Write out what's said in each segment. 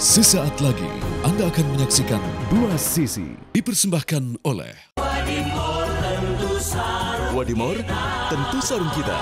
Sesaat lagi Anda akan menyaksikan Dua Sisi dipersembahkan oleh Wadimor, tentu sarung kita.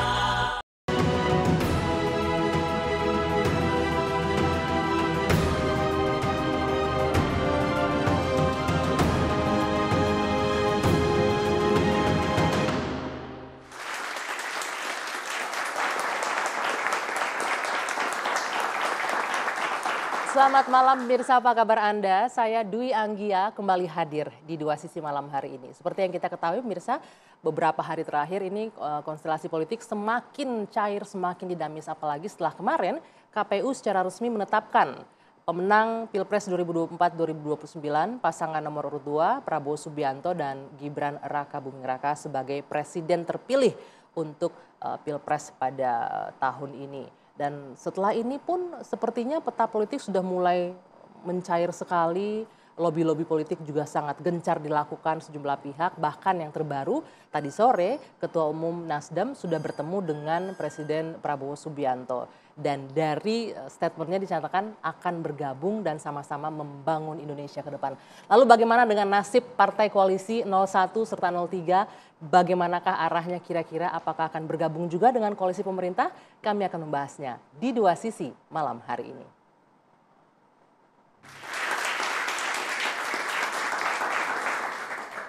Selamat malam pemirsa, apa kabar Anda? Saya Dwi Anggia kembali hadir di Dua Sisi malam hari ini. Seperti yang kita ketahui pemirsa, beberapa hari terakhir ini konstelasi politik semakin cair, semakin dinamis. Apalagi setelah kemarin KPU secara resmi menetapkan pemenang Pilpres 2024-2029 pasangan nomor urut 2 Prabowo Subianto dan Gibran Raka Buming Raka sebagai presiden terpilih untuk Pilpres pada tahun ini. Dan setelah ini pun sepertinya peta politik sudah mulai mencair sekali, lobby-lobby politik juga sangat gencar dilakukan sejumlah pihak. Bahkan yang terbaru tadi sore Ketua Umum Nasdem sudah bertemu dengan Presiden Prabowo Subianto. Dan dari statementnya dinyatakan akan bergabung dan sama-sama membangun Indonesia ke depan. Lalu bagaimana dengan nasib partai koalisi 01 serta 03? Bagaimanakah arahnya kira-kira? Apakah akan bergabung juga dengan koalisi pemerintah? Kami akan membahasnya di Dua Sisi malam hari ini.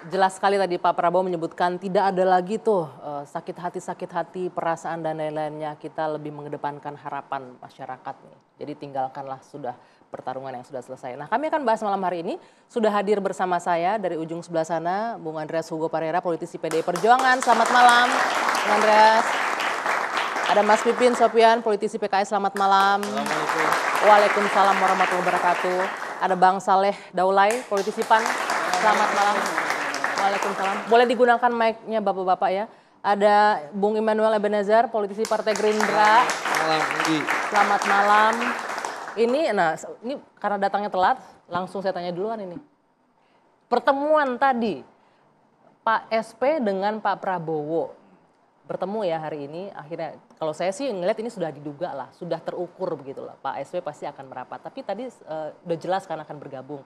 Jelas sekali tadi Pak Prabowo menyebutkan tidak ada lagi tuh sakit hati, perasaan dan lain-lainnya. Kita lebih mengedepankan harapan masyarakat nih. Jadi tinggalkanlah sudah pertarungan yang sudah selesai. Nah, kami akan bahas malam hari ini. Sudah hadir bersama saya dari ujung sebelah sana Bung Andreas Hugo Parera, politisi PDI Perjuangan. Selamat malam Bung Andreas. Ada Mas Pipin Sopian, politisi PKS. Selamat malam. Assalamualaikum. Waalaikumsalam warahmatullahi wabarakatuh. Ada Bang Saleh Daulay, politisi PAN. Selamat malam. Waalaikumsalam. Boleh digunakan mic-nya Bapak-Bapak ya. Ada Bung Immanuel Ebenezer, politisi Partai Gerindra. Selamat malam. Ini karena datangnya telat, langsung saya tanya duluan ini. Pertemuan tadi Pak SP dengan Pak Prabowo bertemu ya hari ini. Akhirnya kalau saya sih ngelihat ini sudah diduga lah, sudah terukur begitu lah. Pak SP pasti akan merapat. Tapi tadi udah jelas kan akan bergabung.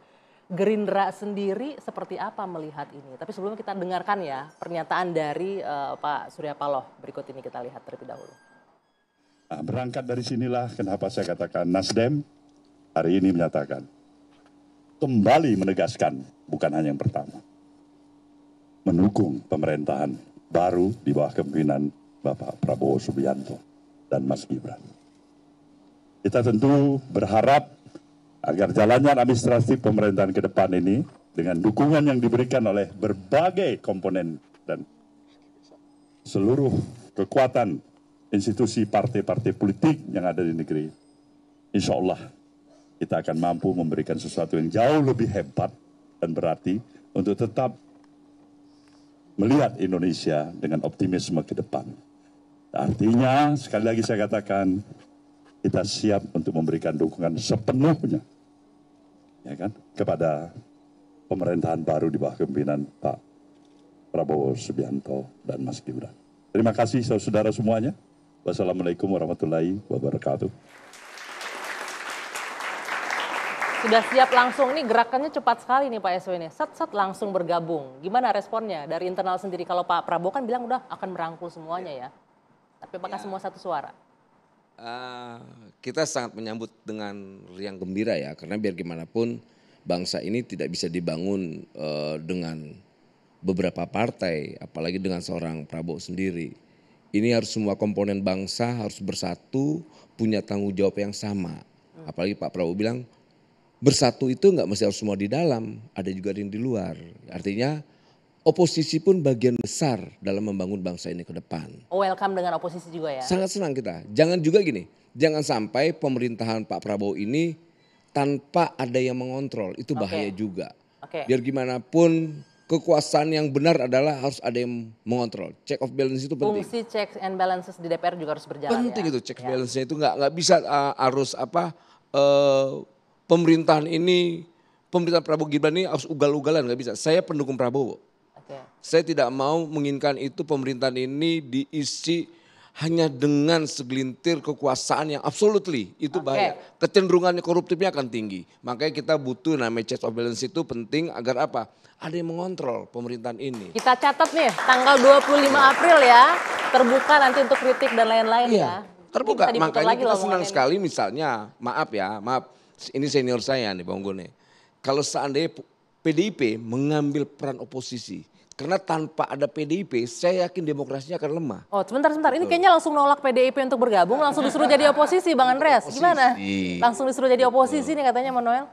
Gerindra sendiri seperti apa melihat ini? Tapi sebelumnya kita dengarkan ya pernyataan dari Pak Surya Paloh. Berikut ini kita lihat terlebih dahulu. Nah, berangkat dari sinilah kenapa saya katakan Nasdem hari ini menyatakan kembali menegaskan, bukan hanya yang pertama, mendukung pemerintahan baru di bawah kepemimpinan Bapak Prabowo Subianto dan Mas Gibran. Kita tentu berharap agar jalannya administrasi pemerintahan ke depan ini dengan dukungan yang diberikan oleh berbagai komponen dan seluruh kekuatan institusi partai-partai politik yang ada di negeri, insya Allah kita akan mampu memberikan sesuatu yang jauh lebih hebat dan berarti untuk tetap melihat Indonesia dengan optimisme ke depan. Artinya sekali lagi saya katakan kita siap untuk memberikan dukungan sepenuhnya ya kan, kepada pemerintahan baru di bawah kepemimpinan Pak Prabowo Subianto dan Mas Gibran. Terima kasih saudara semuanya. Wassalamualaikum warahmatullahi wabarakatuh. Sudah siap langsung, nih gerakannya cepat sekali nih Pak SP ini. Sat langsung bergabung. Gimana responnya dari internal sendiri? Kalau Pak Prabowo kan bilang udah akan merangkul semuanya ya. Tapi apakah semua satu suara? Kita sangat menyambut dengan riang gembira ya, karena biar gimana pun bangsa ini tidak bisa dibangun dengan beberapa partai, apalagi dengan seorang Prabowo sendiri. Ini harus semua komponen bangsa harus bersatu, punya tanggung jawab yang sama. Apalagi Pak Prabowo bilang bersatu itu nggak mesti harus semua di dalam, ada juga yang di luar. Artinya oposisi pun bagian besar dalam membangun bangsa ini ke depan. Welcome dengan oposisi juga ya? Sangat senang kita. Jangan juga gini, jangan sampai pemerintahan Pak Prabowo ini tanpa ada yang mengontrol. Itu bahaya juga. Biar gimana pun kekuasaan yang benar adalah harus ada yang mengontrol. Check of balance itu penting. Fungsi checks and balances di DPR juga harus berjalan. Penting ya? Itu check balance-nya itu nggak bisa harus pemerintahan Prabowo Gibran ini harus ugal-ugalan, nggak bisa. Saya pendukung Prabowo. Saya tidak mau menginginkan itu pemerintahan ini diisi hanya dengan segelintir kekuasaan yang absolutely itu bahaya. Kecenderungannya koruptifnya akan tinggi. Makanya kita butuh namanya check of balance itu penting agar apa? Ada yang mengontrol pemerintahan ini. Kita catat nih tanggal 25 April ya, terbuka nanti untuk kritik dan lain-lain ya. Terbuka, makanya kita senang ini. sekali misalnya, maaf, ini senior saya nih Bang Gune. Kalau seandainya PDIP mengambil peran oposisi, karena tanpa ada PDIP, saya yakin demokrasinya akan lemah. Oh sebentar, ini kayaknya langsung nolak PDIP untuk bergabung, langsung disuruh jadi oposisi Bang Andreas, gimana? Langsung disuruh jadi oposisi nih katanya Manuel.